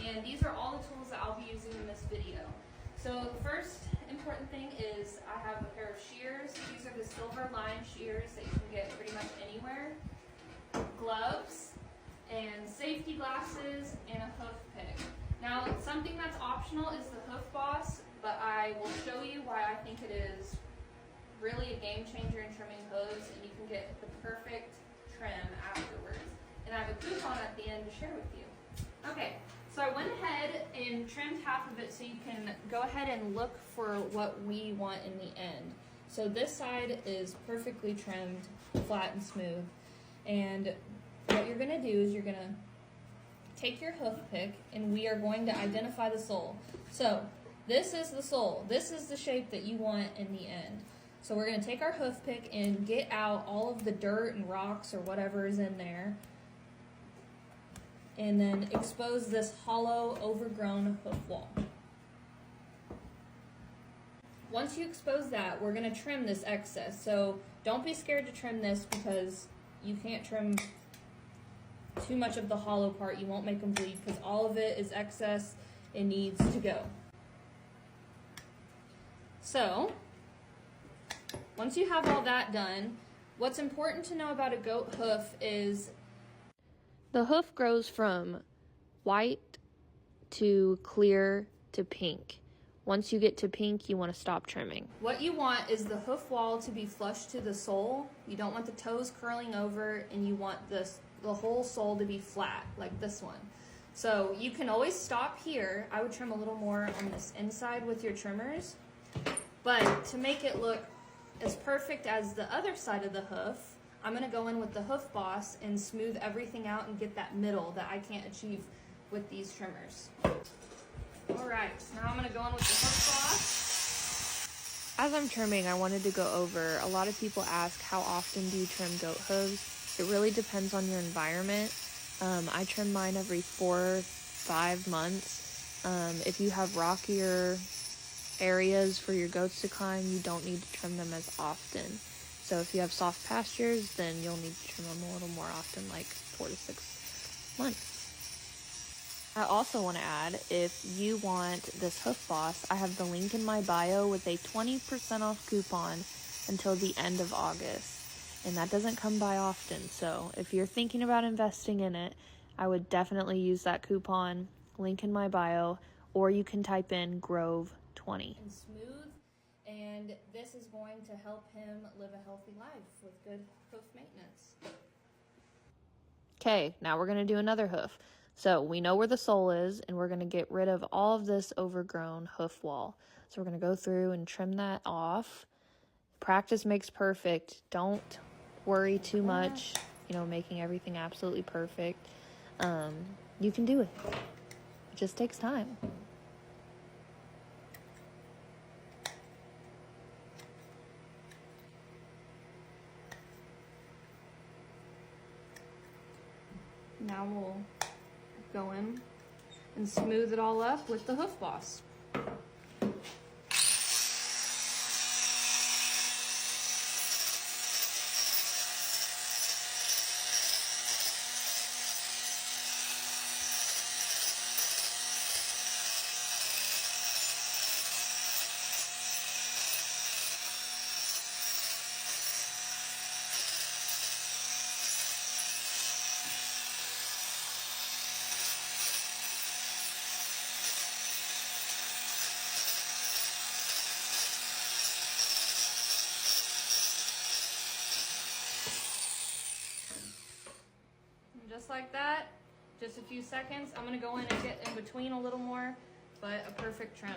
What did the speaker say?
and these are all the tools that I'll be using in this video. So the first important thing is I have a pair of shears. These are the silver line shears that you can get pretty much anywhere. Gloves and safety glasses and a hoof pick. Now something that's optional is the Hoof Boss, but I will show you why I think it is really a game changer in trimming hooves, and you can get the perfect trim afterwards. And I have a coupon at the end to share with you. Okay, so I went ahead and trimmed half of it so you can go ahead and look for what we want in the end. So this side is perfectly trimmed, flat and smooth. And what you're gonna do is you're gonna take your hoof pick and we are going to identify the sole. So this is the sole. This is the shape that you want in the end. So we're gonna take our hoof pick and get out all of the dirt and rocks or whatever is in there, and then expose this hollow, overgrown hoof wall. Once you expose that, we're gonna trim this excess. So don't be scared to trim this because you can't trim too much of the hollow part. You won't make them bleed because all of it is excess. It needs to go. So once you have all that done, what's important to know about a goat hoof is the hoof grows from white to clear to pink. Once you get to pink, you want to stop trimming. What you want is the hoof wall to be flush to the sole. You don't want the toes curling over, and you want the whole sole to be flat, like this one. So you can always stop here. I would trim a little more on this inside with your trimmers, but to make it look as perfect as the other side of the hoof, I'm gonna go in with the Hoof Boss and smooth everything out and get that middle that I can't achieve with these trimmers. All right, so now I'm gonna go in with the Hoof Boss. As I'm trimming, I wanted to go over, a lot of people ask, how often do you trim goat hooves? It really depends on your environment. I trim mine every 4 or 5 months. If you have rockier areas for your goats to climb, you don't need to trim them as often. So if you have soft pastures, then you'll need to trim them a little more often, like 4 to 6 months. I also want to add, if you want this Hoof Boss, I have the link in my bio with a 20% off coupon until the end of August. And that doesn't come by often. So if you're thinking about investing in it, I would definitely use that coupon, link in my bio, or you can type in Grove 20. And smooth, and this is going to help him live a healthy life with good hoof maintenance. Okay, now we're going to do another hoof. So we know where the sole is, and we're going to get rid of all of this overgrown hoof wall. So we're going to go through and trim that off. Practice makes perfect. Don't worry too much, making everything absolutely perfect. You can do it. It just takes time. Now we'll go in and smooth it all up with the Hoof Boss. Just like that, just a few seconds. I'm gonna go in and get in between a little more, but a perfect trim.